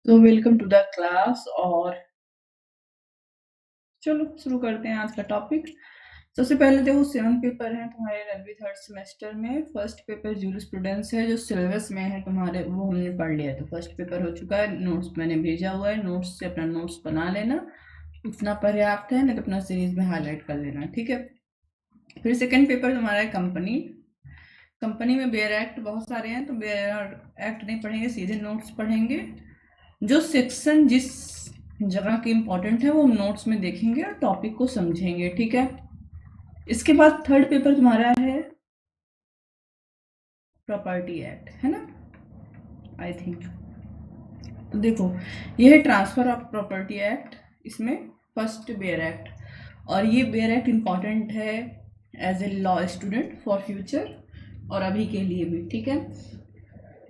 तो welcome to the class. और चलो शुरू करते हैं आज का टॉपिक। सबसे पहले देखो 7 पेपर हैं तुम्हारे रग्बी थर्ड सेमेस्टर में। फर्स्ट पेपर जूरिस्प्रूडेंस है जो सिलेबस में है तुम्हारे, वो हमने पढ़ लिया। तो फर्स्ट पेपर हो चुका है, नोट्स मैंने भेजा हुआ है, नोट्स से अपना नोट्स बना लेना, उतना पर्याप्त है, नहीं तो अपना सीरीज में हाईलाइट कर लेना, ठीक है। फिर सेकंड पेपर तुम्हारा है कंपनी। कंपनी में बेयर एक्ट बहुत सारे हैं, तो बेयर एक्ट नहीं पढ़ेंगे, सीधे नोट्स पढ़ेंगे। जो सेक्शन जिस जगह के इम्पोर्टेंट है वो हम नोट्स में देखेंगे और टॉपिक को समझेंगे, ठीक है। इसके बाद थर्ड पेपर तुम्हारा है प्रॉपर्टी एक्ट, है ना, आई थिंक। तो देखो, ये है ट्रांसफर ऑफ प्रॉपर्टी एक्ट। इसमें फर्स्ट बेयर एक्ट, और ये बेयर एक्ट इम्पॉर्टेंट है as a law student for future और अभी के लिए भी, ठीक है।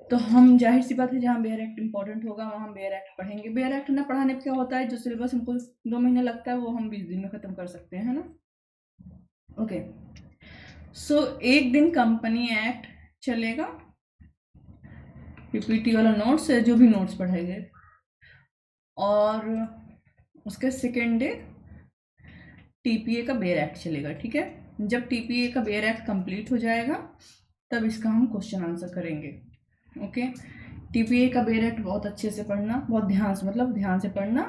तो हम जाहिर सी बात है, जहाँ बेयर एक्ट इंपॉर्टेंट होगा वहाँ बेयर एक्ट पढ़ेंगे। बेयर एक्ट ना पढ़ाने पे क्या होता है, जो सिलेबस हमको 2 महीने लगता है वो हम 20 दिन में खत्म कर सकते हैं, है ना। ओके, सो एक दिन कंपनी एक्ट चलेगा, पीपीटी वाला नोट्स है, जो भी नोट्स पढ़ेंगे। और उसके सेकेंड डे टीपीए का बेयर एक्ट चलेगा, ठीक है। जब टीपीए का बेयर एक्ट कंप्लीट हो जाएगा तब इसका हम क्वेश्चन आंसर करेंगे। ओके, टीपीए का बेयर एक्ट बहुत अच्छे से पढ़ना, बहुत ध्यान से, मतलब ध्यान से पढ़ना,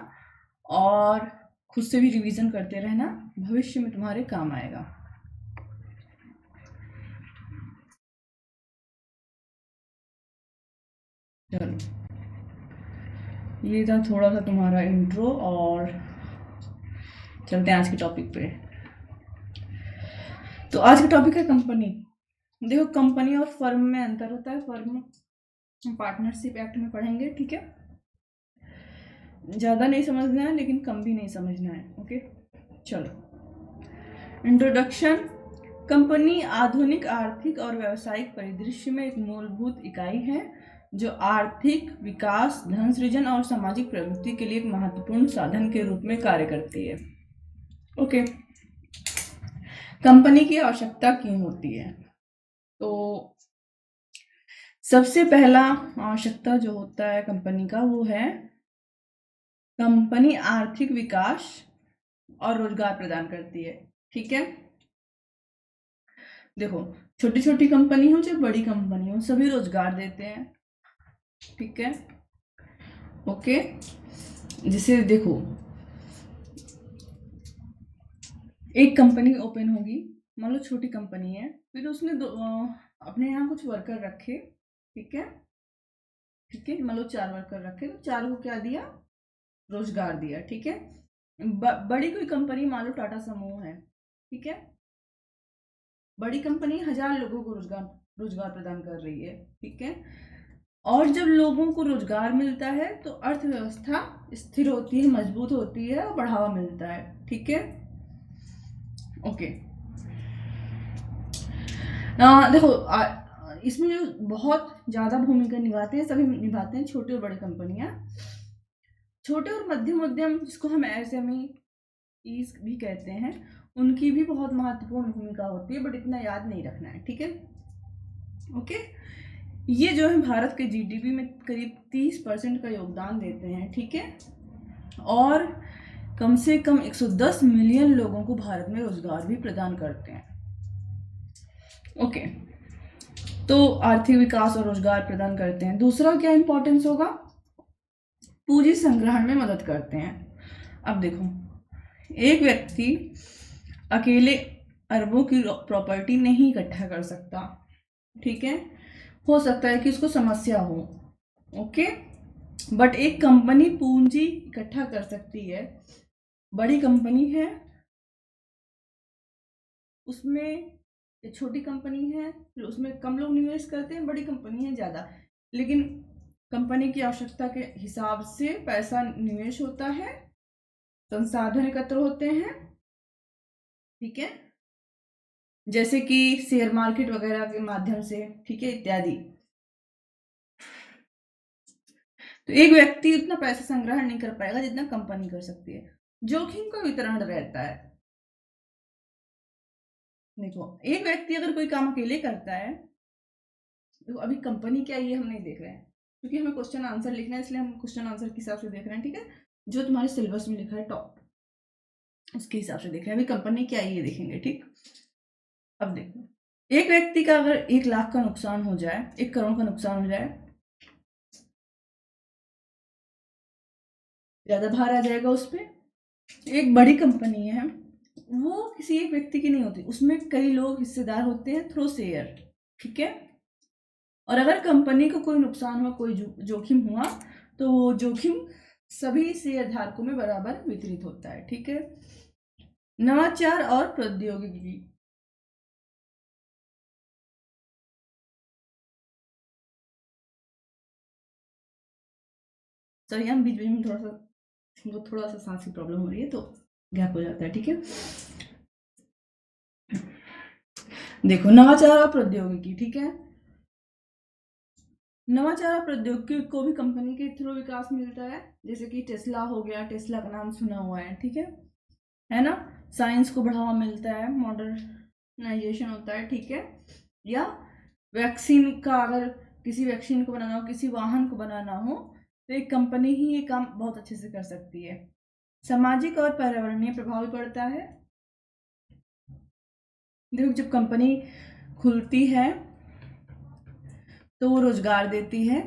और खुद से भी रिवीजन करते रहना, भविष्य में तुम्हारे काम आएगा। चलो, ये था थोड़ा सा तुम्हारा इंट्रो, और चलते हैं आज के टॉपिक पे। तो आज का टॉपिक है कंपनी। देखो, कंपनी और फर्म में अंतर होता है। फर्म हम पार्टनरशिप एक्ट में पढ़ेंगे, ठीक है। ज़्यादा नहीं समझना है लेकिन कम भी नहीं समझना है, ओके। चलो, इंट्रोडक्शन। कंपनी आधुनिक आर्थिक और व्यावसायिक परिदृश्य में एक मूलभूत इकाई है जो आर्थिक विकास, धन सृजन और सामाजिक प्रगति के लिए एक महत्वपूर्ण साधन के रूप में कार्य करती है। ओके, कंपनी की आवश्यकता क्यों होती है? तो सबसे पहला आवश्यकता जो होता है कंपनी का, वो है कंपनी आर्थिक विकास और रोजगार प्रदान करती है, ठीक है। देखो, छोटी छोटी कंपनी हो चाहे बड़ी कंपनी हो, सभी रोजगार देते हैं, ठीक है। ओके, जिसे देखो, एक कंपनी ओपन होगी, मान लो छोटी कंपनी है, फिर उसने अपने यहाँ कुछ वर्कर रखे, ठीक है। ठीक है, मान लो 4 वर्कर रखे, तो 4 को क्या दिया? रोजगार दिया, ठीक है। बड़ी कोई कंपनी, मान लो टाटा समूह है, ठीक है। बड़ी कंपनी 1000 लोगों को रोजगार रोजगार प्रदान कर रही है, ठीक है। और जब लोगों को रोजगार मिलता है तो अर्थव्यवस्था स्थिर होती है, मजबूत होती है और बढ़ावा मिलता है, ठीक है। ओके, देखो, इसमें जो बहुत ज़्यादा भूमिका निभाते हैं, सभी निभाते हैं, छोटी और बड़ी कंपनियां। छोटे और मध्यम उद्यम, जिसको हम एसएमई भी कहते हैं, उनकी भी बहुत महत्वपूर्ण भूमिका होती है, बट इतना याद नहीं रखना है, ठीक है। ओके, ये जो है भारत के जीडीपी में करीब 30% का योगदान देते हैं, ठीक है। और कम से कम 110 मिलियन लोगों को भारत में रोजगार भी प्रदान करते हैं। ओके, तो आर्थिक विकास और रोजगार प्रदान करते हैं। दूसरा क्या इंपॉर्टेंस होगा? पूंजी संग्रहण में मदद करते हैं। अब देखो, एक व्यक्ति अकेले अरबों की प्रॉपर्टी नहीं इकट्ठा कर सकता, ठीक है। हो सकता है कि उसको समस्या हो, ओके, बट एक कंपनी पूंजी इकट्ठा कर सकती है। बड़ी कंपनी है, उसमें छोटी कंपनी है, फिर उसमें कम लोग निवेश करते हैं, बड़ी कंपनी है ज़्यादा, लेकिन कंपनी की आवश्यकता के हिसाब से पैसा निवेश होता है, संसाधन एकत्र होते हैं, ठीक है, जैसे कि शेयर मार्केट वगैरह के माध्यम से, ठीक है, इत्यादि। तो एक व्यक्ति उतना पैसा संग्रह नहीं कर पाएगा जितना कंपनी कर सकती है। जोखिम का वितरण रहता है। देखो, एक व्यक्ति अगर कोई काम अकेले करता है, तो अभी कंपनी क्या, ये हम नहीं देख रहे हैं, क्योंकि हमें क्वेश्चन आंसर लिखना है, इसलिए हम क्वेश्चन आंसर के हिसाब से देख रहे हैं, ठीक है, जो तुम्हारे सिलेबस में लिखा है टॉप, उसके हिसाब से देख रहे हैं। अभी कंपनी क्या है ये देखेंगे, ठीक। अब देखो, एक व्यक्ति का अगर 1 लाख का नुकसान हो जाए, 1 करोड़ का नुकसान हो जाए, ज्यादा भार आ जाएगा उस पर। एक बड़ी कंपनी है, वो किसी एक व्यक्ति की नहीं होती, उसमें कई लोग हिस्सेदार होते हैं थ्रू शेयर, ठीक है। और अगर कंपनी को कोई नुकसान हुआ, कोई जोखिम हुआ, तो वो जोखिम सभी शेयरधारकों में बराबर वितरित होता है, ठीक है। नवाचार और प्रौद्योगिकी, सॉरी हम बीच बीच में थोड़ा सा सांस की प्रॉब्लम हो रही है, तो गैप हो जाता है, ठीक है। देखो, नवाचार और प्रौद्योगिकी, ठीक है। नवाचार और प्रौद्योगिकी को भी कंपनी के थ्रू विकास मिलता है, जैसे कि टेस्ला हो गया, टेस्ला का नाम सुना हुआ है, ठीक है ना। साइंस को बढ़ावा मिलता है, मॉडर्नाइजेशन होता है, ठीक है। या वैक्सीन का, अगर किसी वैक्सीन को बनाना हो, किसी वाहन को बनाना हो, तो एक कंपनी ही ये काम बहुत अच्छे से कर सकती है। सामाजिक और पर्यावरणीय प्रभाव भी पड़ता है। देखो, जब कंपनी खुलती है तो वो रोजगार देती है,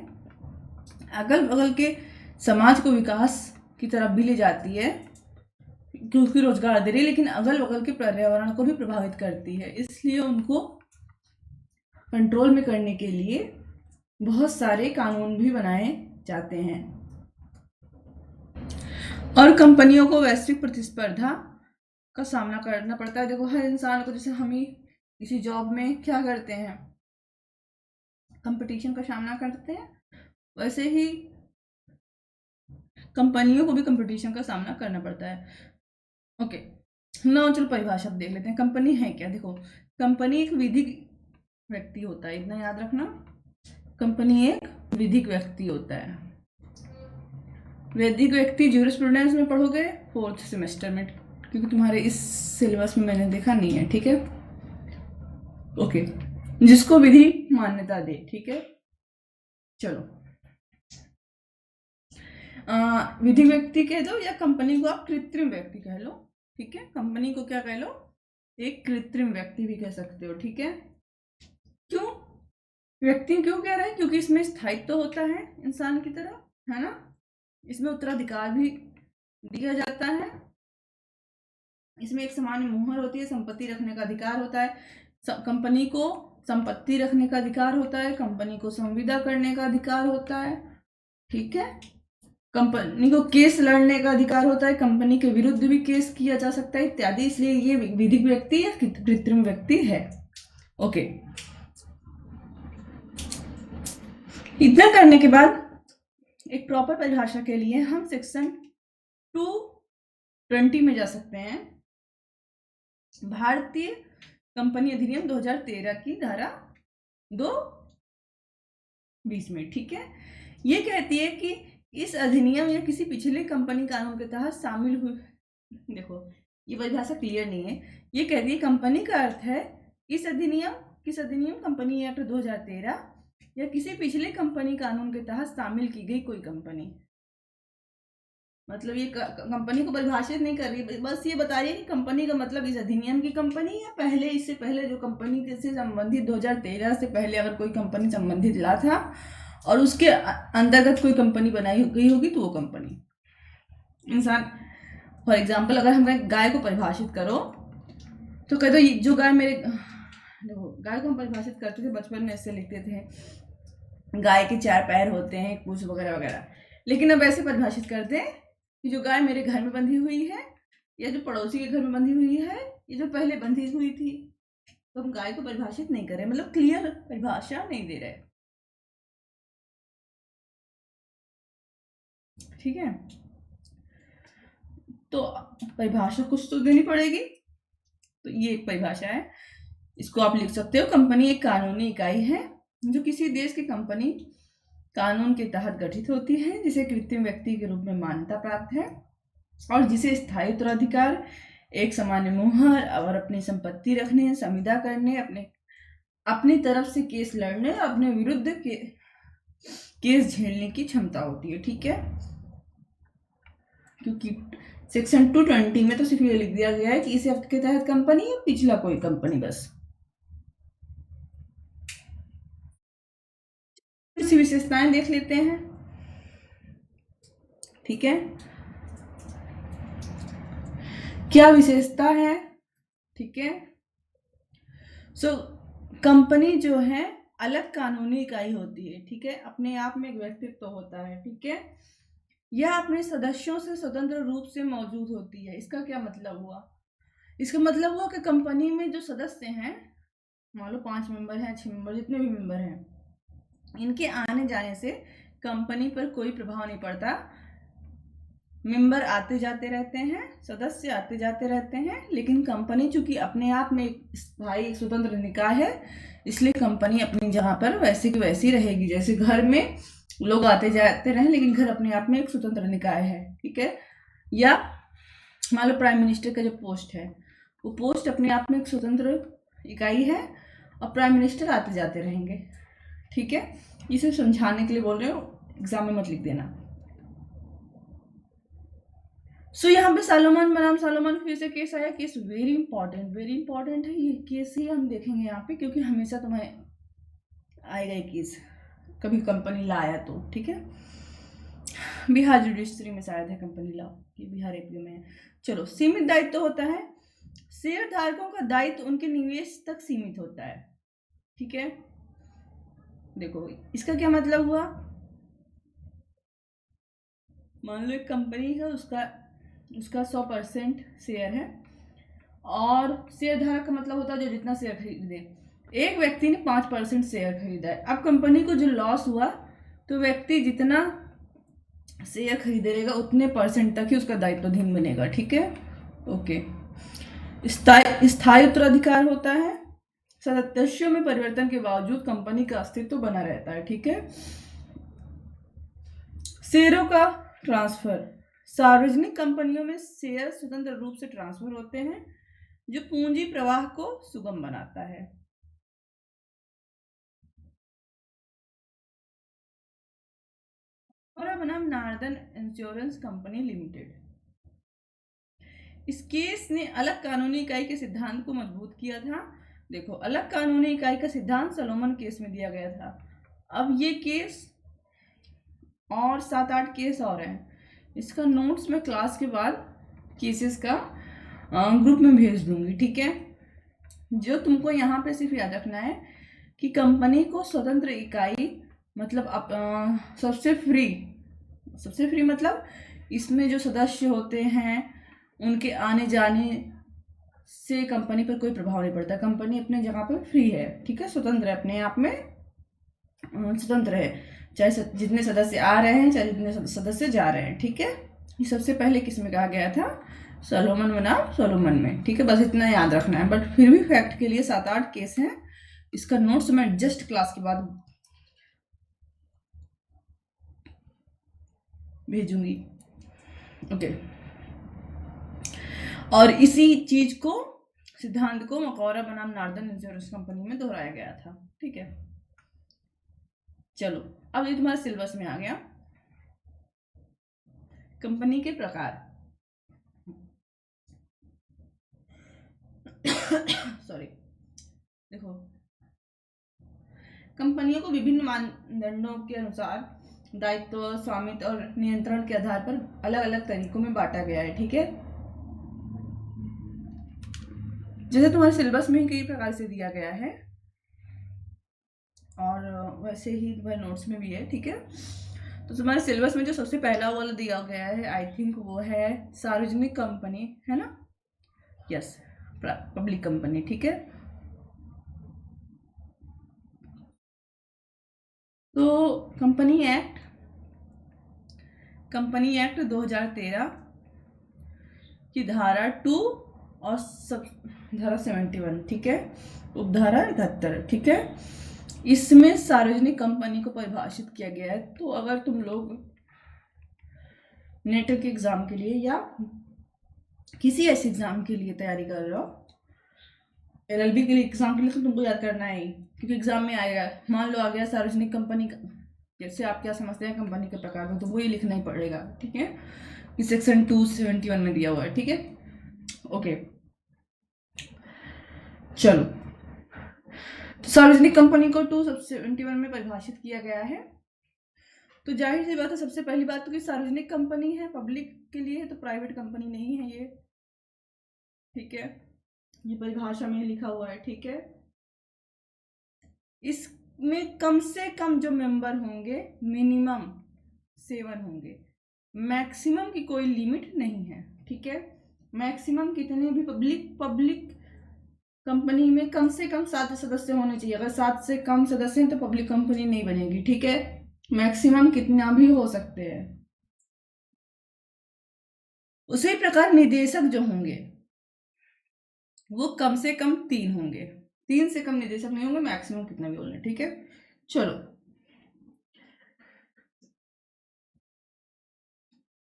अगल बगल के समाज को विकास की तरफ भी ले जाती है, क्योंकि रोजगार दे रही है, लेकिन अगल बगल के पर्यावरण को भी प्रभावित करती है, इसलिए उनको कंट्रोल में करने के लिए बहुत सारे कानून भी बनाए जाते हैं। और कंपनियों को वैश्विक प्रतिस्पर्धा का सामना करना पड़ता है। देखो, हर इंसान को, जैसे हम ही किसी जॉब में क्या करते हैं, कंपटीशन का सामना करते हैं, वैसे ही कंपनियों को भी कंपटीशन का सामना करना पड़ता है। ओके, ना चलो परिभाषा देख लेते हैं। कंपनी है क्या? देखो, कंपनी एक विधिक व्यक्ति होता है, इतना याद रखना। कंपनी एक विधिक व्यक्ति होता है। वैधिक व्यक्ति ज्यूरिस्प्रूडेंस में पढ़ोगे 4th सेमेस्टर में, क्योंकि तुम्हारे इस सिलेबस में मैंने देखा नहीं है, ठीक है। ओके, जिसको विधि मान्यता दे, ठीक है। चलो, विधिक व्यक्ति कह दो, या कंपनी को आप कृत्रिम व्यक्ति कह लो, ठीक है। कंपनी को क्या कह लो? एक कृत्रिम व्यक्ति भी कह सकते हो, ठीक है। क्यों व्यक्ति क्यों कह रहे हैं? क्योंकि इसमें स्थायित्व तो होता है इंसान की तरह, है ना। इसमें उत्तराधिकार भी दिया जाता है, इसमें एक सामान्य मुहर होती है, संपत्ति रखने का अधिकार होता है, कंपनी को संपत्ति रखने का अधिकार होता है, कंपनी को संविदा करने का अधिकार होता है, ठीक है। कंपनी को केस लड़ने का अधिकार होता है, कंपनी के विरुद्ध भी केस किया जा सकता है, इत्यादि। इसलिए ये विधिक व्यक्ति या कृत्रिम व्यक्ति है। ओके, इतना करने के बाद एक प्रॉपर परिभाषा के लिए हम सेक्शन 220 में जा सकते हैं, भारतीय कंपनी अधिनियम 2013 की धारा 220 में, ठीक है। ये कहती है कि इस अधिनियम या किसी पिछले कंपनी कानून के तहत शामिल हुए, देखो ये परिभाषा क्लियर नहीं है। ये कहती है कंपनी का अर्थ है किस अधिनियम कंपनी एक्ट 2013 या किसी पिछले कंपनी कानून के तहत शामिल की गई कोई कंपनी। मतलब ये कंपनी को परिभाषित नहीं कर रही, बस ये बता रही है कि कंपनी का मतलब इस अधिनियम की कंपनी या पहले, इससे पहले जो कंपनी से संबंधित 2013 से पहले अगर कोई कंपनी संबंधित ला था और उसके अंतर्गत कोई कंपनी बनाई गई होगी तो वो कंपनी। इंसान, फॉर एग्जाम्पल, अगर हमें गाय को परिभाषित करो तो कह दो जो गाय मेरे, देखो गाय को हम परिभाषित करते थे बचपन में, ऐसे लिखते थे गाय के 4 पैर होते हैं, पूंछ वगैरह वगैरह। लेकिन अब ऐसे परिभाषित करते हैं कि जो गाय मेरे घर में बंधी हुई है या जो पड़ोसी के घर में बंधी हुई है या जो पहले बंधी हुई थी, तो हम गाय को परिभाषित नहीं कर रहे, मतलब क्लियर परिभाषा नहीं दे रहे, ठीक है। तो परिभाषा कुछ तो देनी पड़ेगी, तो ये एक परिभाषा है, इसको आप लिख सकते हो। कंपनी एक कानूनी इकाई है जो किसी देश की कंपनी कानून के तहत गठित होती है, जिसे कृत्रिम व्यक्ति के रूप में मान्यता प्राप्त है और जिसे स्थायी उत्तराधिकार, एक सामान्य मुहर और अपनी संपत्ति रखने, संविदा करने, अपनी तरफ से केस लड़ने, अपने विरुद्ध के केस झेलने की क्षमता होती है, ठीक है। क्योंकि सेक्शन 220 में तो सिर्फ ये लिख दिया गया है कि इस एक्ट के तहत कंपनी या पिछला कोई कंपनी, बस। इसी विशेषताएं देख लेते हैं, ठीक है। क्या विशेषता है, ठीक है। कंपनी जो है अलग कानूनी इकाई होती है, ठीक है। अपने आप में एक व्यक्तित्व होता है, ठीक है। यह अपने सदस्यों से स्वतंत्र रूप से मौजूद होती है। इसका क्या मतलब हुआ? इसका मतलब हुआ कि कंपनी में जो सदस्य हैं, मान लो 5 मेंबर हैं, 6 मेंबर, जितने भी मेंबर हैं, इनके आने जाने से कंपनी पर कोई प्रभाव नहीं पड़ता। मेंबर आते जाते रहते हैं, सदस्य आते जाते रहते हैं, लेकिन कंपनी चूंकि अपने आप में एक स्थायी स्वतंत्र निकाय है, इसलिए कंपनी अपनी जगह पर वैसी की वैसी रहेगी। जैसे घर में लोग आते जाते रहे, लेकिन घर अपने आप में एक स्वतंत्र निकाय है, ठीक है। या मान लो प्राइम मिनिस्टर का जो पोस्ट है, वो पोस्ट अपने आप में एक स्वतंत्र इकाई है और प्राइम मिनिस्टर आते जाते रहेंगे, ठीक है। इसे समझाने के लिए बोल रहे हो, एग्जाम में मत लिख देना। यहाँ पे सालोमन बनाम सालोमन फिर से केस आया। केस वेरी इंपॉर्टेंट है ये केस ही हम देखेंगे यहाँ पे, क्योंकि हमेशा तुम्हें आएगा ये केस, कभी कंपनी ला आया तो, ठीक है। बिहार जुडिशरी में शायद है कंपनी लॉ, कि बिहार एपीओ में है। चलो, सीमित दायित्व होता है। शेयर धारकों का दायित्व उनके निवेश तक सीमित होता है, ठीक है। देखो इसका क्या मतलब हुआ, मान लो एक कंपनी है, उसका 100% शेयर है, और शेयर धारक का मतलब होता है जो जितना शेयर खरीदे। एक व्यक्ति ने 5% शेयर खरीदा है। अब कंपनी को जो लॉस हुआ, तो व्यक्ति जितना शेयर खरीदेगा उतने परसेंट तक ही उसका दायित्वाधीन बनेगा, ठीक है। ओके। स्थायी उत्तराधिकार होता है। सदस्यों में परिवर्तन के बावजूद कंपनी का अस्तित्व बना रहता है, ठीक है। शेयरों का ट्रांसफर। सार्वजनिक कंपनियों में शेयर स्वतंत्र रूप से ट्रांसफर होते हैं, जो पूंजी प्रवाह को सुगम बनाता है। और बनाम नार्दन इंश्योरेंस कंपनी लिमिटेड। इस केस ने अलग कानूनी इकाई के सिद्धांत को मजबूत किया था। देखो, अलग कानूनी इकाई का सिद्धांत सोलोमन केस में दिया गया था। अब ये केस और 7-8 केस और हैं, इसका नोट्स मैं क्लास के बाद केसेस का ग्रुप में भेज दूंगी, ठीक है। जो तुमको यहाँ पे सिर्फ याद रखना है कि कंपनी को स्वतंत्र इकाई मतलब सबसे फ्री मतलब इसमें जो सदस्य होते हैं उनके आने जाने से कंपनी पर कोई प्रभाव नहीं पड़ता। कंपनी अपने जगह पर फ्री है, ठीक है, स्वतंत्र है, अपने आप में स्वतंत्र है, चाहे जितने सदस्य आ रहे हैं चाहे जितने सदस्य जा रहे हैं, ठीक है। ये सबसे पहले किस में कहा गया था? सोलोमन बनाम सोलोमन में, ठीक है। बस इतना याद रखना है। बट फिर भी फैक्ट के लिए 7-8 केस हैं, इसका नोट्स मैं जस्ट क्लास के बाद भेजूंगी, ओके। और इसी चीज को, सिद्धांत को मकौरा बनाम नार्दन इंश्योरेंस कंपनी में दोहराया गया था, ठीक है। चलो, अब ये तुम्हारे सिलेबस में आ गया कंपनी के प्रकार। सॉरी। देखो, कंपनियों को विभिन्न मानदंडों के अनुसार दायित्व, स्वामित्व और नियंत्रण के आधार पर अलग अलग तरीकों में बांटा गया है, ठीक है। जैसे तुम्हारे सिलेबस में कई प्रकार से दिया गया है और वैसे ही तुम्हारे नोट्स में भी है, ठीक है। तो तुम्हारे सिलेबस में जो सबसे पहला वाला दिया गया है, आई थिंक वो है सार्वजनिक कंपनी, है ना? यस, पब्लिक कंपनी, ठीक है। तो कंपनी एक्ट 2013 की धारा 2 और धारा 71, ठीक है, उपधारा 71, ठीक है। इसमें सार्वजनिक कंपनी को परिभाषित किया गया है। तो अगर तुम लोग नेट के एग्जाम के लिए या किसी ऐसे एग्जाम के लिए तैयारी कर रहे हो, LLB के लिए एग्जाम के लिए, तो तुमको याद करना है, क्योंकि एग्जाम में आएगा। मान लो आ गया सार्वजनिक कंपनी का जैसे आप क्या समझते हैं कंपनी के प्रकार को, तो वो ही लिखना ही पड़ेगा, ठीक है, कि सेक्शन 271 में दिया हुआ है, ठीक है। ओके, चलो, तो सार्वजनिक कंपनी को 271 में परिभाषित किया गया है। तो जाहिर सी बात है, सबसे पहली बात तो कि सार्वजनिक कंपनी है, पब्लिक के लिए है, तो प्राइवेट कंपनी नहीं है ये, ठीक है, ये परिभाषा में लिखा हुआ है, ठीक है। इसमें कम से कम जो मेंबर होंगे मिनिमम 7 होंगे, मैक्सिमम की कोई लिमिट नहीं है, ठीक है। मैक्सिमम कितने भी पब्लिक कंपनी में कम से कम 7 सदस्य होने चाहिए। अगर 7 से कम सदस्य हैं तो पब्लिक कंपनी नहीं बनेगी, ठीक है। मैक्सिमम कितना भी हो सकते हैं। उसी प्रकार निदेशक जो होंगे वो कम से कम 3 होंगे, 3 से कम निदेशक नहीं होंगे, मैक्सिमम कितना भी बोलना, ठीक है। चलो,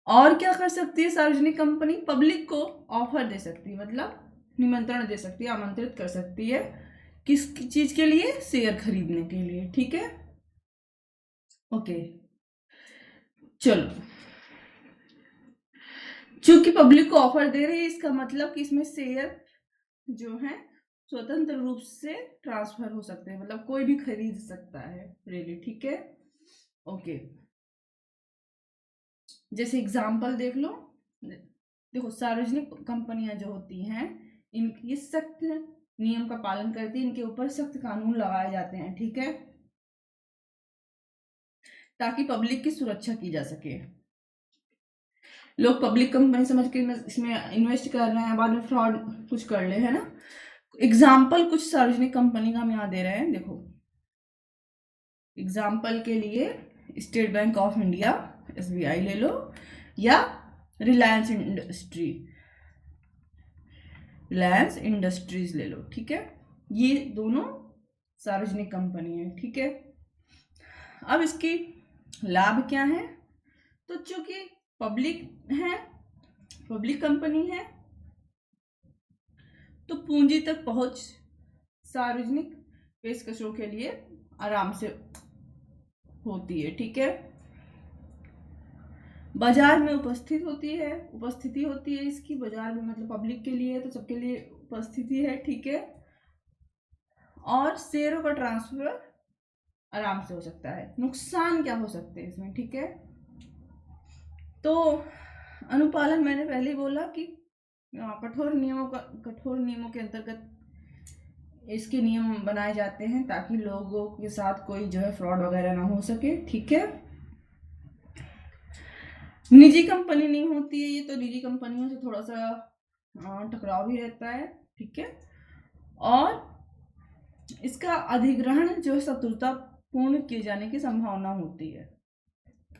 और क्या कर सकती है सार्वजनिक कंपनी? पब्लिक को ऑफर दे सकती है, मतलब निमंत्रण दे सकती है, आमंत्रित कर सकती है, किस चीज के लिए? शेयर खरीदने के लिए, ठीक है। ओके, चलो, चूंकि पब्लिक को ऑफर दे रही है, इसका मतलब कि इसमें शेयर जो है स्वतंत्र रूप से ट्रांसफर हो सकते हैं, मतलब कोई भी खरीद सकता है फ्रीली, ठीक है। ओके, जैसे एग्जांपल देख लो, देखो सार्वजनिक कंपनियां जो होती हैं इनकी सख्त नियम का पालन करती है, इनके ऊपर सख्त कानून लगाए जाते हैं, ठीक है, ताकि पब्लिक की सुरक्षा की जा सके। लोग पब्लिक कंपनी समझ के इसमें इन्वेस्ट कर रहे हैं, बाद में फ्रॉड कुछ कर ले, है ना। एग्जाम्पल कुछ सार्वजनिक कंपनी का हम यहाँ दे रहे हैं, देखो एग्जाम्पल के लिए state bank of India SBI ले लो, या रिलायंस इंडस्ट्रीज ले लो, ठीक है। ये दोनों सार्वजनिक कंपनी है, ठीक है। अब इसकी लाभ क्या है? तो चूंकि पब्लिक कंपनी है, तो पूंजी तक पहुंच सार्वजनिक पेशकशों के लिए आराम से होती है, ठीक है। बाजार में उपस्थिति होती है इसकी बाजार में, मतलब पब्लिक के लिए, तो सबके लिए उपस्थिति है, ठीक है। और शेयरों का ट्रांसफर आराम से हो सकता है। नुकसान क्या हो सकते हैं इसमें, ठीक है। तो अनुपालन मैंने पहले ही बोला कि कठोर नियमों के अंतर्गत इसके नियम बनाए जाते हैं, ताकि लोगों के साथ कोई जो है फ्रॉड वगैरह ना हो सके, ठीक है। निजी कंपनी नहीं होती है ये, तो निजी कंपनियों से थोड़ा सा टकराव भी रहता है, ठीक है। और इसका अधिग्रहण जो शत्रुता पूर्ण किए जाने की संभावना होती है।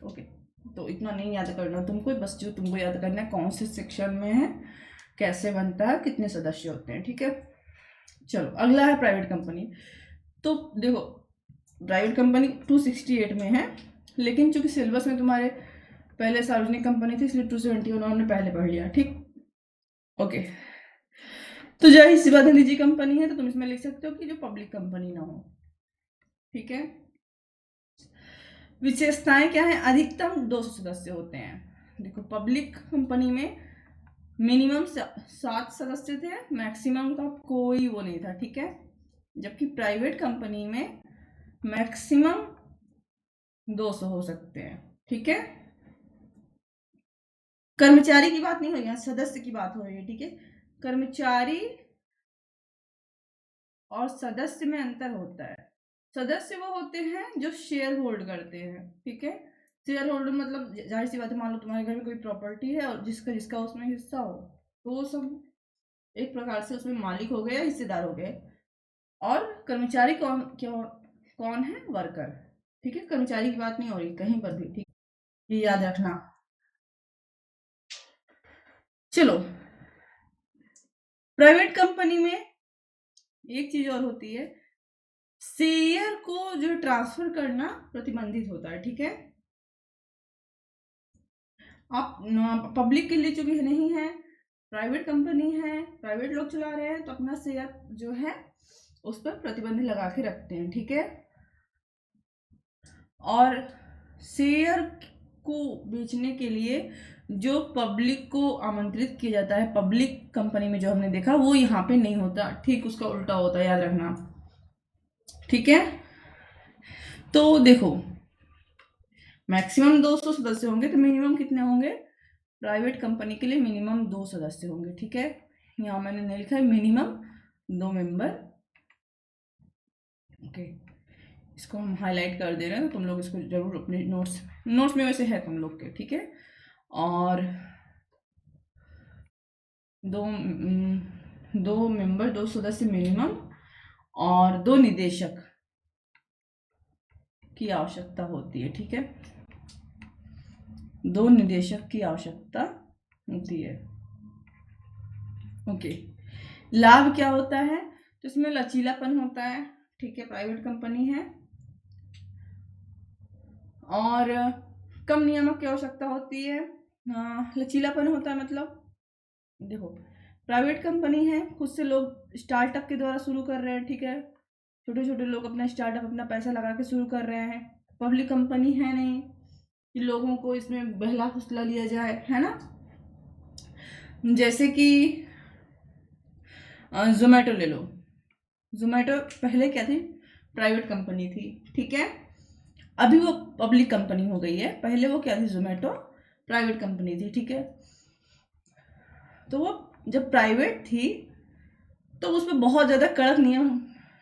ओके, तो इतना नहीं याद करना तुमको, बस जो तुमको याद करना है कौन से सेक्शन में है, कैसे बनता है, कितने सदस्य होते हैं, ठीक है। चलो, अगला है प्राइवेट कंपनी। तो देखो प्राइवेट कंपनी 268 में है, लेकिन चूंकि सिलेबस में तुम्हारे पहले सार्वजनिक कंपनी थी, इसलिए 271 उन्होंने पहले पढ़ लिया, ठीक। ओके, तो जाहिर सी बात है निजी कंपनी है, तो तुम इसमें लिख सकते हो कि जो पब्लिक कंपनी ना हो, ठीक है। विशेषताएं क्या है? अधिकतम 200 सदस्य होते हैं। देखो पब्लिक कंपनी में मिनिमम 7 सदस्य थे, मैक्सिमम का कोई वो नहीं था, ठीक है। जबकि प्राइवेट कंपनी में मैक्सिमम 200 हो सकते हैं, ठीक है। कर्मचारी की बात नहीं हो रही है, सदस्य की बात हो रही है, ठीक है। कर्मचारी और सदस्य में अंतर होता है। सदस्य वो होते हैं जो शेयर होल्ड करते हैं, ठीक है। शेयर होल्डर मतलब जाहिर सी बात है, मान लो तुम्हारे घर में कोई प्रॉपर्टी है और जिसका जिसका उसमें हिस्सा हो, तो वो सब एक प्रकार से उसमें मालिक हो गए, हिस्सेदार हो गए। और कर्मचारी कौन है? वर्कर, ठीक है। कर्मचारी की बात नहीं हो रही कहीं पर भी, ठीक, ये याद रखना। चलो, प्राइवेट कंपनी में एक चीज और होती है, शेयर को जो ट्रांसफर करना प्रतिबंधित होता है, ठीक है। आप पब्लिक के लिए चूंकि नहीं है, प्राइवेट कंपनी है, प्राइवेट लोग चला रहे हैं, तो अपना शेयर जो है उस पर प्रतिबंध लगा के रखते हैं, ठीक है। और शेयर को बेचने के लिए जो पब्लिक को आमंत्रित किया जाता है, पब्लिक कंपनी में जो हमने देखा, वो यहाँ पे नहीं होता, ठीक उसका उल्टा होता है, याद रखना। ठीक है, तो देखो मैक्सिमम 200 सदस्य होंगे, तो मिनिमम कितने होंगे? प्राइवेट कंपनी के लिए मिनिमम 2 सदस्य होंगे। ठीक है, यहाँ मैंने नहीं लिखा है, मिनिमम 2 मेंबर। ओके, इसको हम हाईलाइट कर दे रहे हैं, तो तुम लोग इसको जरूर अपने नोट्स में वैसे है तुम लोग के। ठीक है, और दो मेंबर, 2 सदस्य मिनिमम, और 2 निदेशक की आवश्यकता होती है। ठीक है, 2 निदेशक की आवश्यकता होती है। ओके, लाभ क्या होता है? तो इसमें लचीलापन होता है। ठीक है, प्राइवेट कंपनी है, और कम नियामक की आवश्यकता होती है। लचीलापन होता है, मतलब देखो प्राइवेट कंपनी है, खुद से लोग स्टार्टअप के द्वारा शुरू कर रहे हैं। ठीक है, छोटे छोटे लोग अपना स्टार्टअप अपना पैसा लगा के शुरू कर रहे हैं। पब्लिक कंपनी है नहीं कि लोगों को इसमें बहला फुसला लिया जाए, है ना। जैसे कि जोमेटो ले लो। जोमेटो पहले क्या थी? प्राइवेट कंपनी थी। ठीक है, अभी वो पब्लिक कंपनी हो गई है। पहले वो क्या थी? जोमेटो प्राइवेट कंपनी थी। ठीक है, तो वो जब प्राइवेट थी तो उसमें बहुत ज़्यादा कड़क नियम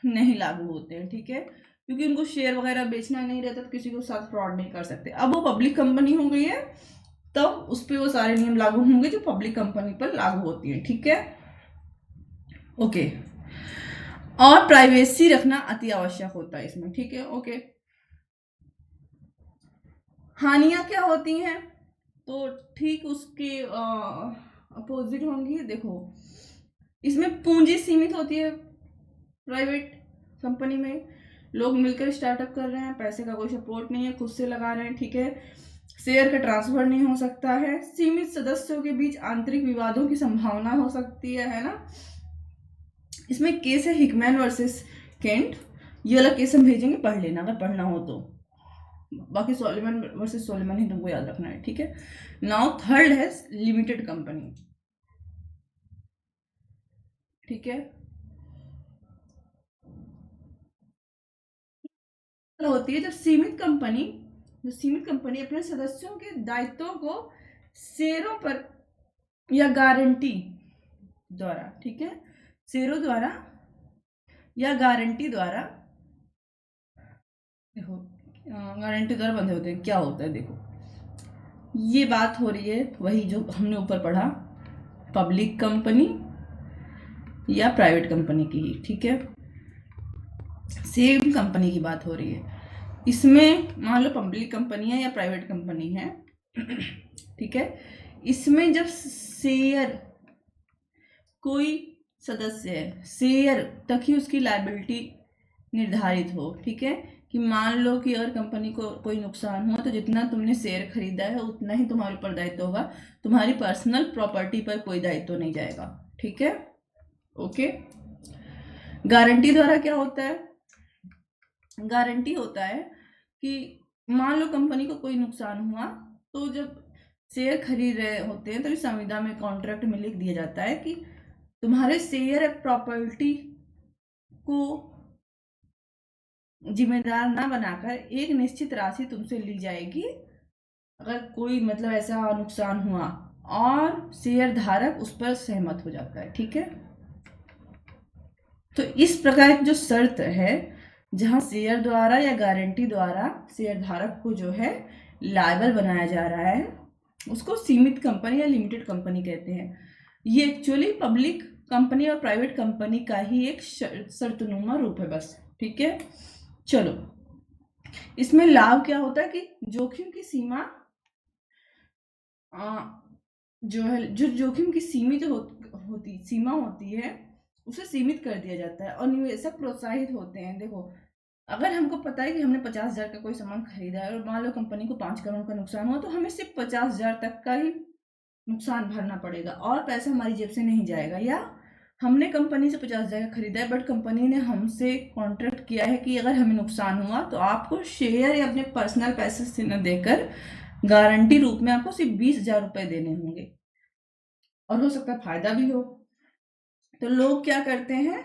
नहीं लागू होते हैं। ठीक है, क्योंकि उनको शेयर वगैरह बेचना नहीं रहता, तो किसी के साथ फ्रॉड नहीं कर सकते। अब वो पब्लिक कंपनी हो गई है, तब उस पर वो सारे नियम लागू होंगे जो पब्लिक कंपनी पर लागू होती है। ठीक है, ओके, और प्राइवेसी रखना अति आवश्यक होता है इसमें। ठीक है, ओके। हानियां क्या होती हैं? तो ठीक उसके अपोजिट होंगी। देखो, इसमें पूंजी सीमित होती है। प्राइवेट कंपनी में लोग मिलकर स्टार्टअप कर रहे हैं, पैसे का कोई सपोर्ट नहीं है, खुद से लगा रहे हैं। ठीक है, शेयर का ट्रांसफर नहीं हो सकता है, सीमित सदस्यों के बीच आंतरिक विवादों की संभावना हो सकती है ना। इसमें केस है हिकमैन वर्सेस केंट, ये वाला केस हम भेजेंगे, पढ़ लेना अगर पढ़ना हो तो। बाकी सोलेमन वर्सेस सोलेमन ही तुमको याद रखना है। ठीक है, नाउ थर्ड है लिमिटेड कंपनी। ठीक है, होती है जब सीमित कंपनी अपने सदस्यों के दायित्वों को शेयरों पर या गारंटी द्वारा, ठीक है, शेयरों द्वारा या गारंटी द्वारा, देखो गारंटी द्वारा बंधे होते हैं। क्या होता है? देखो, ये बात हो रही है वही जो हमने ऊपर पढ़ा, पब्लिक कंपनी या प्राइवेट कंपनी की ही। ठीक है, सेम कंपनी की बात हो रही है। इसमें मान लो पब्लिक कंपनी है या प्राइवेट कंपनी है, ठीक है, इसमें जब शेयर, कोई सदस्य है, शेयर तक ही उसकी लायबिलिटी निर्धारित हो। ठीक है, कि मान लो कि अगर कंपनी को कोई नुकसान हुआ तो जितना तुमने शेयर खरीदा है उतना ही तुम्हारे ऊपर दायित्व होगा, तुम्हारी पर्सनल प्रॉपर्टी पर कोई दायित्व नहीं जाएगा। ठीक है, ओके। गारंटी द्वारा क्या होता है? गारंटी होता है कि मान लो कंपनी को कोई नुकसान हुआ, तो जब शेयर खरीद रहे होते हैं तो इस संविदा में, कॉन्ट्रैक्ट में लिख दिया जाता है कि तुम्हारे शेयर प्रॉपर्टी को जिम्मेदार ना बनाकर एक निश्चित राशि तुमसे ली जाएगी अगर कोई मतलब ऐसा नुकसान हुआ, और शेयर धारक उस पर सहमत हो जाता है। ठीक है, तो इस प्रकार की जो शर्त है जहां शेयर द्वारा या गारंटी द्वारा शेयर धारक को जो है लायबल बनाया जा रहा है, उसको सीमित कंपनी या लिमिटेड कंपनी कहते हैं। ये एक्चुअली पब्लिक कंपनी और प्राइवेट कंपनी का ही एक शर्तनुमा रूप है बस। ठीक है, चलो, इसमें लाभ क्या होता है कि जोखिम की सीमा जो है, जो जोखिम की सीमा होती है उसे सीमित कर दिया जाता है और निवेशक प्रोत्साहित होते हैं। देखो, अगर हमको पता है कि हमने 50,000 का कोई सामान खरीदा है और मान लो कंपनी को 5 करोड़ का नुकसान हुआ, तो हमें सिर्फ 50,000 तक का ही नुकसान भरना पड़ेगा और पैसा हमारी जेब से नहीं जाएगा, या हमने कंपनी से 50,000 खरीदा है, बट कंपनी ने हमसे कॉन्ट्रैक्ट किया है कि अगर हमें नुकसान हुआ तो आपको शेयर या अपने पर्सनल पैसे से न देकर गारंटी रूप में आपको सिर्फ 20,000 रुपये देने होंगे, और हो सकता है फायदा भी हो। तो लोग क्या करते हैं,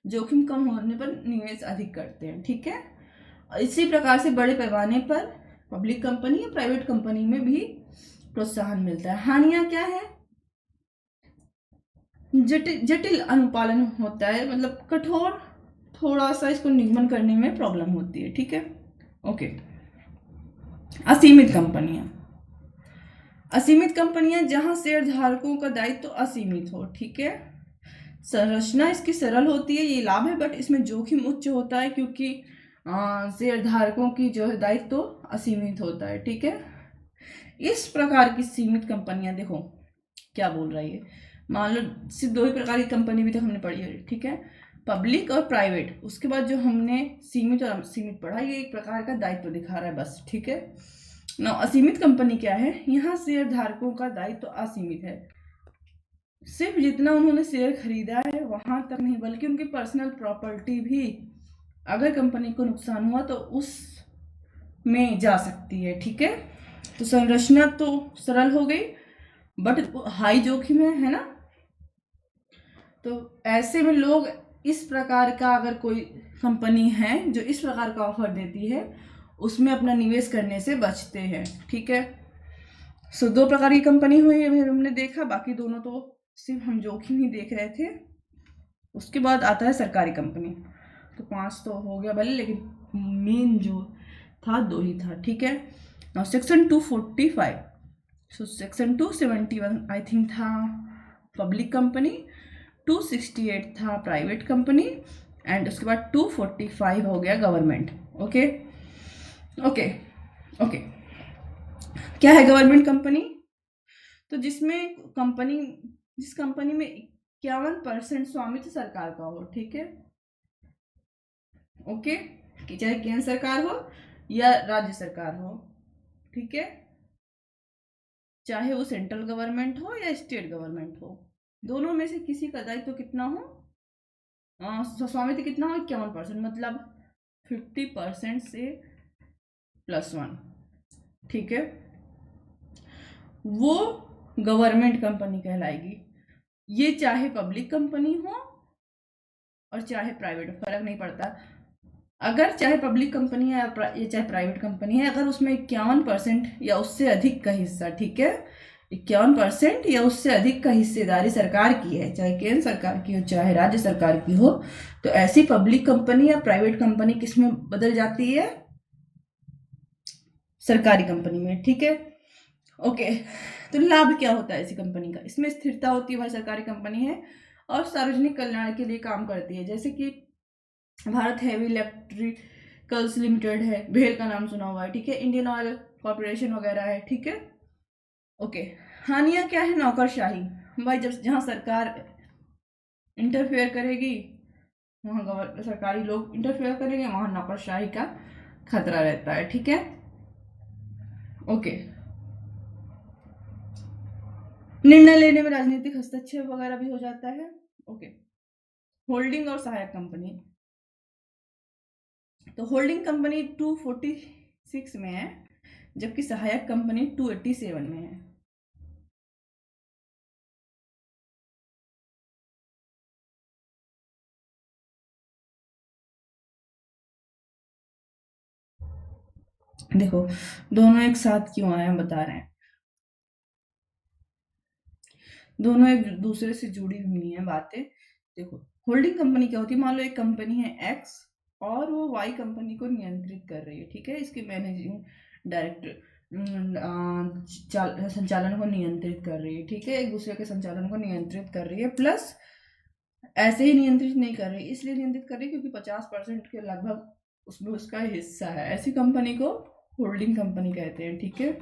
जोखिम कम होने पर निवेश अधिक करते हैं, ठीक है। इसी प्रकार से बड़े पैमाने पर पब्लिक कंपनी या प्राइवेट कंपनी में भी प्रोत्साहन मिलता है। हानियां क्या है, जटिल जटिल अनुपालन होता है, मतलब कठोर, थोड़ा सा इसको निगमन करने में प्रॉब्लम होती है, ठीक है। ओके, असीमित कंपनियां, असीमित कंपनियां जहां शेयर धारकों का दायित्व तो असीमित हो, ठीक है। संरचना इसकी सरल होती है, ये लाभ है, बट इसमें जोखिम उच्च होता है क्योंकि शेयर धारकों की जो है दायित्व तो असीमित होता है, ठीक है। इस प्रकार की सीमित कंपनियां, देखो क्या बोल रही है, मान लो सिर्फ दो ही प्रकार की कंपनी भी तो हमने पढ़ी है, ठीक है, पब्लिक और प्राइवेट। उसके बाद जो हमने सीमित और असीमित पढ़ा, ये एक प्रकार का दायित्व दिखा रहा है बस, ठीक है ना। असीमित कंपनी क्या है, यहाँ शेयर धारकों का दायित्व तो असीमित है, सिर्फ जितना उन्होंने शेयर खरीदा है वहां तक नहीं, बल्कि उनकी पर्सनल प्रॉपर्टी भी अगर कंपनी को नुकसान हुआ तो उस में जा सकती है, ठीक है। तो संरचना तो सरल हो गई, बट हाई जोखिम है ना। तो ऐसे में लोग इस प्रकार का, अगर कोई कंपनी है जो इस प्रकार का ऑफर देती है, उसमें अपना निवेश करने से बचते हैं, ठीक है। सो दो प्रकार की कंपनी हुई है, हमने देखा, बाकी दोनों तो सिर्फ हम जोखिम ही देख रहे थे। उसके बाद आता है सरकारी कंपनी, तो 5 तो हो गया भले, लेकिन मेन जो था 2 ही था, ठीक है। Now section 245, so section 271 I think था पब्लिक कंपनी, 268 था प्राइवेट कंपनी, एंड उसके बाद 245 हो गया गवर्नमेंट। ओके ओके ओके, क्या है गवर्नमेंट कंपनी, तो जिसमें कंपनी, जिस कंपनी में 51% स्वामित्व सरकार का हो, ठीक है। ओके, कि चाहे केंद्र सरकार हो या राज्य सरकार हो, ठीक है, चाहे वो सेंट्रल गवर्नमेंट हो या स्टेट गवर्नमेंट हो, दोनों में से किसी का दायित्व कितना हो, स्वामित्व कितना हो, 51%, मतलब 50% से +1, ठीक है, वो गवर्नमेंट कंपनी कहलाएगी। ये चाहे पब्लिक कंपनी हो और चाहे प्राइवेट, फर्क नहीं पड़ता। अगर चाहे पब्लिक कंपनी है या चाहे प्राइवेट कंपनी है, अगर उसमें 51% या उससे अधिक का हिस्सा, ठीक है, 51% या उससे अधिक का हिस्सेदारी सरकार की है, चाहे केंद्र सरकार की हो चाहे राज्य सरकार की हो, तो ऐसी पब्लिक कंपनी या प्राइवेट कंपनी किसमें बदल जाती है, सरकारी कंपनी में, ठीक है। ओके, तो लाभ क्या होता है ऐसी कंपनी का, इसमें स्थिरता होती है, भाई सरकारी कंपनी है और सार्वजनिक कल्याण के लिए काम करती है, जैसे कि भारत हैवी इलेक्ट्रिकल्स लिमिटेड है, भेल का नाम सुना हुआ है, ठीक है, इंडियन ऑयल कॉर्पोरेशन वगैरह है, ठीक है। ओके, हानियां क्या है, नौकरशाही, भाई जब जहाँ सरकार इंटरफेयर करेगी, वहाँ सरकारी लोग इंटरफेयर करेंगे, वहाँ नौकरशाही का खतरा रहता है, ठीक है। ओके, निर्णय लेने में राजनीतिक हस्तक्षेप वगैरह भी हो जाता है। ओके, होल्डिंग और सहायक कंपनी, तो होल्डिंग कंपनी 246 में है, जबकि सहायक कंपनी 287 में है। देखो दोनों एक साथ क्यों आए हम बता रहे हैं, दोनों एक दूसरे से जुड़ी हुई हैं बातें। देखो होल्डिंग कंपनी क्या होती है, मान लो एक कंपनी है एक्स और वो वाई कंपनी को नियंत्रित कर रही है, ठीक है, इसकी मैनेजिंग डायरेक्टर संचालन को नियंत्रित कर रही है, ठीक है, एक दूसरे के संचालन को नियंत्रित कर रही है, प्लस ऐसे ही नियंत्रित नहीं कर रही, इसलिए नियंत्रित कर रही क्योंकि 50% के लगभग उसमें उसका हिस्सा है, ऐसी कंपनी को होल्डिंग कंपनी कहते हैं, ठीक है।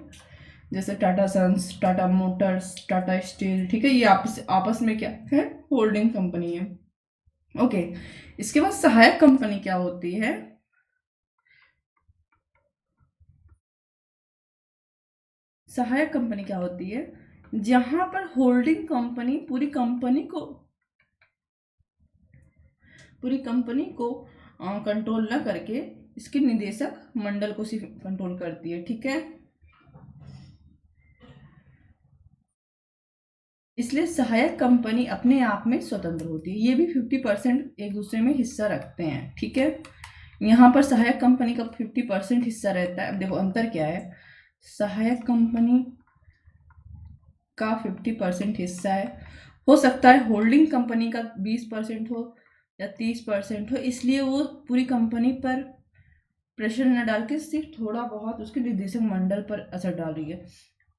जैसे Tata sons, Tata motors, Tata steel, ठीक है, ये आपस आपस में क्या है, होल्डिंग कंपनी है। ओके, इसके बाद सहायक कंपनी क्या होती है, सहायक कंपनी क्या होती है, जहां पर होल्डिंग कंपनी पूरी कंपनी को पूरी कंपनी को कंट्रोल न करके इसके निदेशक मंडल को सिर्फ कंट्रोल करती है, ठीक है। इसलिए सहायक कंपनी अपने आप में स्वतंत्र होती है। ये भी 50% एक दूसरे में हिस्सा रखते हैं, ठीक है। यहाँ पर सहायक कंपनी का 50% हिस्सा रहता है। अब देखो अंतर क्या है, सहायक कंपनी का 50% हिस्सा है, हो सकता है होल्डिंग कंपनी का 20% हो या 30% हो, इसलिए वो पूरी कंपनी पर प्रेशर न डाल के सिर्फ थोड़ा बहुत उसके निदेशक मंडल पर असर डाल रही है।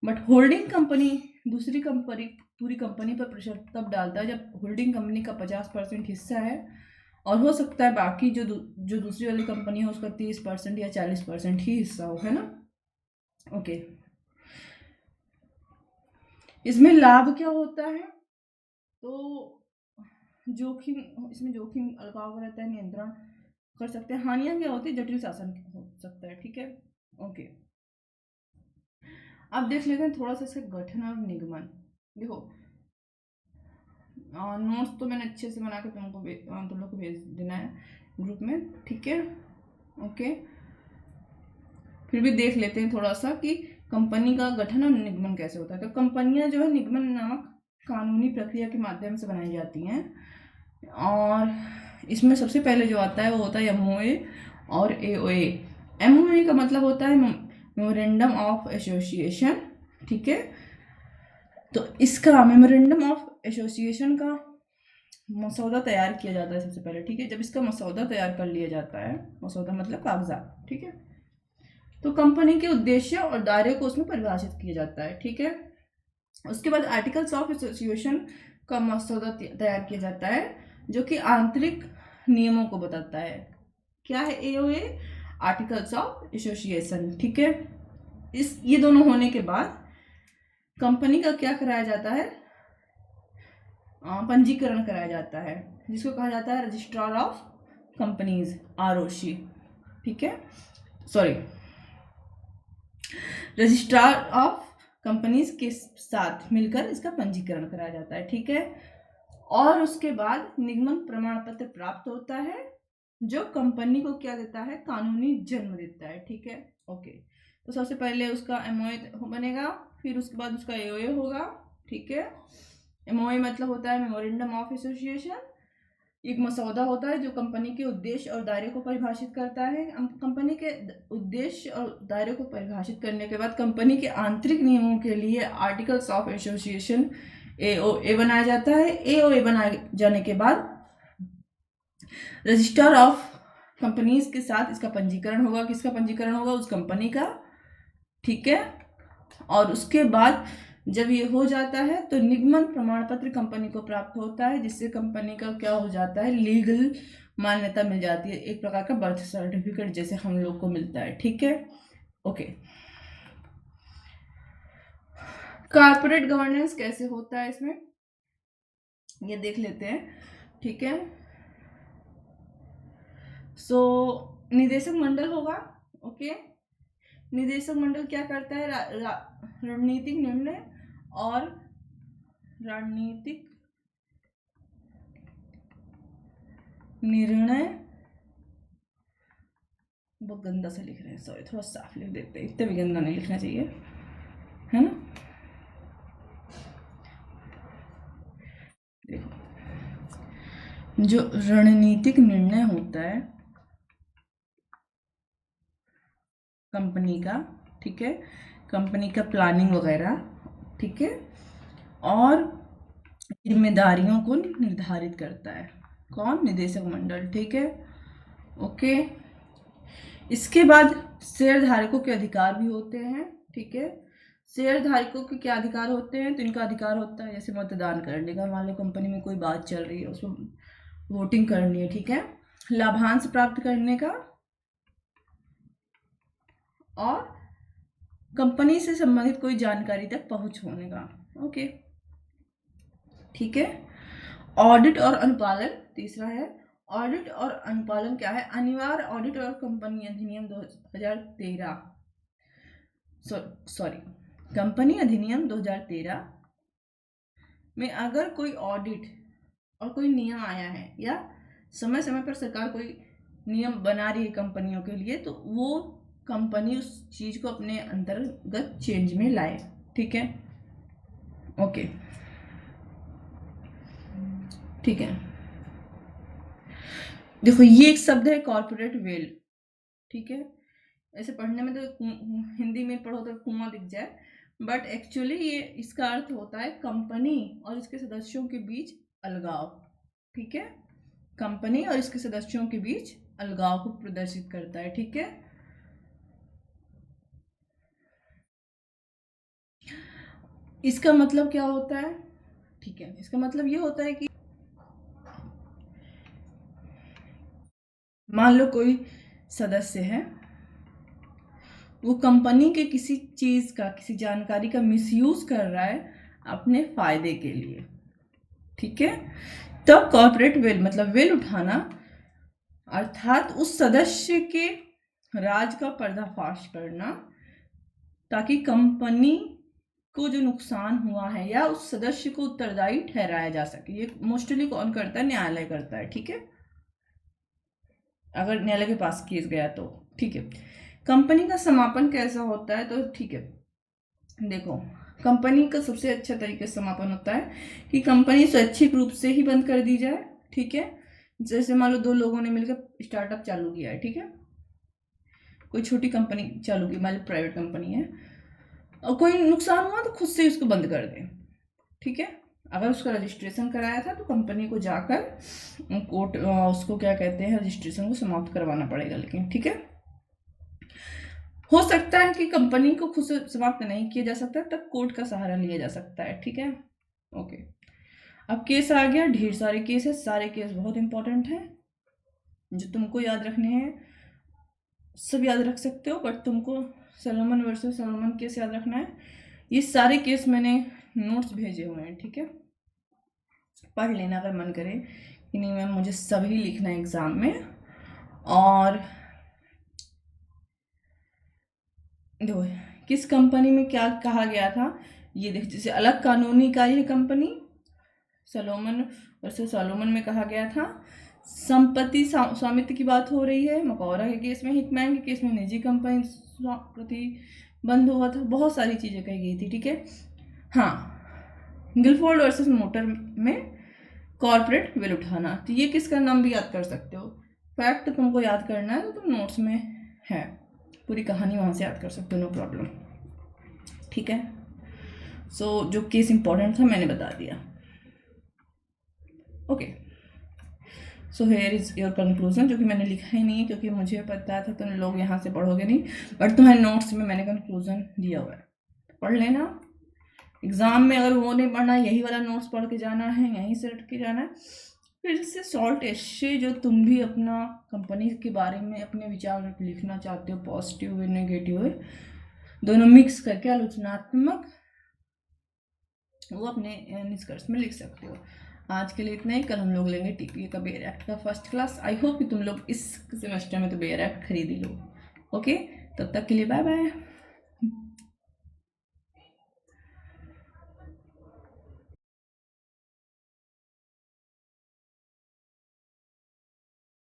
बट होल्डिंग कंपनी दूसरी कंपनी पूरी कंपनी पर प्रेशर तब डालता है जब होल्डिंग कंपनी का 50% हिस्सा है, और हो सकता है बाकी जो दूसरी वाली कंपनी है उसका 30% या 40% ही हिस्सा हो, है ना। ओके, इसमें लाभ क्या होता है, तो जोखिम, इसमें जोखिम अलगाव रहता है, नियंत्रण कर सकते हैं। हानियां क्या होती है, जटिल शासन हो सकता है, ठीक है। ओके, अब देख लेते हैं थोड़ा सा इसका गठन और निगमन। देखो नोट्स तो मैंने अच्छे से बना के तुम लोग को भेज देना है ग्रुप में, ठीक है। ओके, फिर भी देख लेते हैं थोड़ा सा कि कंपनी का गठन और निगमन कैसे होता है। तो कंपनियां जो है निगमन नामक कानूनी प्रक्रिया के माध्यम से बनाई जाती हैं, और इसमें सबसे पहले जो आता है वो होता है MOA और AOA। MOA का मतलब होता है मेमोरेंडम ऑफ एसोसिएशन, ठीक है। तो इसका मेमोरेंडम ऑफ एसोसिएशन का मसौदा तैयार किया जाता है सबसे पहले, ठीक है। जब इसका मसौदा तैयार कर लिया जाता है, मसौदा मतलब कागजात, ठीक है, तो कंपनी के उद्देश्य और दायरे को उसमें परिभाषित किया जाता है, ठीक है। उसके बाद आर्टिकल्स ऑफ एसोसिएशन का मसौदा तैयार किया जाता है जो कि आंतरिक नियमों को बताता है। क्या है AOA? आर्टिकल्स ऑफ एसोसिएशन, ठीक है। ये दोनों होने के बाद कंपनी का क्या कराया जाता है, पंजीकरण कराया जाता है, जिसको कहा जाता है रजिस्ट्रार ऑफ कंपनीज, ROC, ठीक है। सॉरी, रजिस्ट्रार ऑफ कंपनीज के साथ मिलकर इसका पंजीकरण कराया जाता है, ठीक है। और उसके बाद निगमन प्रमाण पत्र प्राप्त होता है जो कंपनी को क्या देता है, कानूनी जन्म देता है, ठीक है। ओके, तो सबसे पहले उसका MOA बनेगा, फिर उसके बाद उसका AOA होगा, ठीक है। MOA मतलब होता है मेमोरेंडम ऑफ एसोसिएशन, एक मसौदा होता है जो कंपनी के उद्देश्य और दायरे को परिभाषित करता है। कंपनी के उद्देश्य और दायरे को परिभाषित करने के बाद कंपनी के आंतरिक नियमों के लिए आर्टिकल्स ऑफ एसोसिएशन AOA बनाया जाता है। AOA बनाए जाने के बाद रजिस्टर ऑफ कंपनीज के साथ इसका पंजीकरण होगा। किसका पंजीकरण होगा? उस कंपनी का, ठीक है। और उसके बाद जब ये हो जाता है तो निगमन प्रमाण पत्र कंपनी को प्राप्त होता है, जिससे कंपनी का क्या हो जाता है, लीगल मान्यता मिल जाती है, एक प्रकार का बर्थ सर्टिफिकेट जैसे हम लोग को मिलता है, ठीक है। ओके, कॉर्पोरेट गवर्नेंस कैसे होता है इसमें ये देख लेते हैं, ठीक है। सो निदेशक मंडल होगा, ओके। निदेशक मंडल क्या करता है, रणनीतिक निर्णय और रणनीतिक निर्णय, बहुत गंदा से लिख रहे हैं, सॉरी, थोड़ा साफ लिख देते हैं, इतना भी गंदा नहीं लिखना चाहिए, है ना। देखो, जो रणनीतिक निर्णय होता है कंपनी का, ठीक है, कंपनी का प्लानिंग वगैरह, ठीक है, और जिम्मेदारियों को निर्धारित करता है कौन? निदेशक मंडल, ठीक है। ओके, इसके बाद शेयर धारकों के अधिकार भी होते हैं, ठीक है। शेयर धारकों के क्या अधिकार होते हैं? तो इनका अधिकार होता है जैसे मतदान करने का, मान लो कंपनी में कोई बात चल रही है उसमें वोटिंग करनी है, ठीक है। लाभांश प्राप्त करने का, और कंपनी से संबंधित कोई जानकारी तक पहुंच होने का, ओके, ठीक है। ऑडिट और अनुपालन तीसरा है। ऑडिट और अनुपालन क्या है? अनिवार्य ऑडिट और कंपनी अधिनियम 2013, सॉरी, कंपनी अधिनियम 2013 में अगर कोई ऑडिट और कोई नियम आया है या समय समय पर सरकार कोई नियम बना रही है कंपनियों के लिए, तो वो कंपनी उस चीज़ को अपने अंतर्गत चेंज में लाए। ठीक है, ओके, ठीक है। देखो ये एक शब्द है कॉर्पोरेट वेल, ठीक है। ऐसे पढ़ने में तो हिंदी में पढ़ो तो कुआं दिख जाए, बट एक्चुअली ये इसका अर्थ होता है कंपनी और इसके सदस्यों के बीच अलगाव। ठीक है, कंपनी और इसके सदस्यों के बीच अलगाव को प्रदर्शित करता है। ठीक है, इसका मतलब क्या होता है? ठीक है, इसका मतलब ये होता है कि मान लो कोई सदस्य है, वो कंपनी के किसी चीज का, किसी जानकारी का मिसयूज कर रहा है अपने फायदे के लिए। ठीक है, तब कॉर्पोरेट वेल मतलब वेल उठाना अर्थात उस सदस्य के राज का पर्दाफाश करना, ताकि कंपनी को जो नुकसान हुआ है या उस सदस्य को उत्तरदायी ठहराया जा सके। ये मोस्टली कौन करता है? न्यायालय करता है। ठीक है, अगर न्यायालय के पास केस गया तो। ठीक है, कंपनी का समापन कैसा होता है? तो ठीक है, देखो कंपनी का सबसे अच्छा तरीके से समापन होता है कि कंपनी स्वैच्छिक रूप से ही बंद कर दी जाए। ठीक है, जैसे मान लो दो लोगों ने मिलकर स्टार्टअप चालू किया है, ठीक है, कोई छोटी कंपनी चालू की, मान लो प्राइवेट कंपनी है, और कोई नुकसान हुआ तो खुद से ही उसको बंद कर दें। ठीक है, अगर उसका रजिस्ट्रेशन कराया था तो कंपनी को जाकर कोर्ट उसको क्या कहते हैं, रजिस्ट्रेशन को समाप्त करवाना पड़ेगा। लेकिन ठीक है, हो सकता है कि कंपनी को खुद से समाप्त नहीं किया जा सकता, तब कोर्ट का सहारा लिया जा सकता है। ठीक है, ओके। अब केस आ गया, ढेर सारे केस है, सारे केस बहुत इंपॉर्टेंट हैं, जो तुमको याद रखने हैं सब याद रख सकते हो, बट तुमको सलोमन वर्सेस सलोमन केस याद रखना है। ये सारे केस मैंने नोट्स भेजे हुए हैं। ठीक है, पढ़ लेना अगर मन करे कि नहीं मैम मुझे सभी लिखना है एग्जाम में। और देखो किस कंपनी में क्या कहा गया था, ये देख, जैसे अलग कानूनी इकाई है कंपनी, सलोमन वर्सेस सलोमन में कहा गया था। संपत्ति स्वामित्व की बात हो रही है, मकौरा के केस में, हिटमैन के केस में निजी कंपनी प्रतिबंध हुआ था, बहुत सारी चीजें कही गई थी। ठीक है, हाँ, गिलफोर्ड वर्सेस मोटर में कॉर्पोरेट विल उठाना, तो ये किसका नाम भी याद कर सकते हो। फैक्ट तुमको याद करना है तो तुम नोट्स में है, पूरी कहानी वहाँ से याद कर सकते हो, नो प्रॉब्लम। ठीक है, सो जो केस इंपॉर्टेंट था मैंने बता दिया। Okay, so here is your conclusion, जो कि मैंने लिखा ही नहीं है क्योंकि मुझे पता था तुम लोग यहाँ से पढ़ोगे नहीं, बट तुम्हारे नोट्स में मैंने कंक्लूजन दिया हुआ है, पढ़ लेना। एग्जाम में अगर वो नहीं पढ़ना, यही वाला नोट्स पढ़ के जाना है, यहीं से रट के जाना है। फिर से शॉर्ट एस्से जो तुम भी अपना कंपनी के बारे में अपने विचार लिखना चाहते हो, पॉजिटिव हुए नेगेटिव हुए, दोनों मिक्स करके आलोचनात्मक वो अपने निष्कर्ष में लिख सकते हो। आज के लिए इतना ही, कल हम लोग लेंगे टीपीए का बेयर एक्ट का फर्स्ट क्लास। आई होप कि तुम लोग इस सेमेस्टर में तो बेयर एक्ट खरीद ही लो। ओके, तब तक के लिए बाय बाय।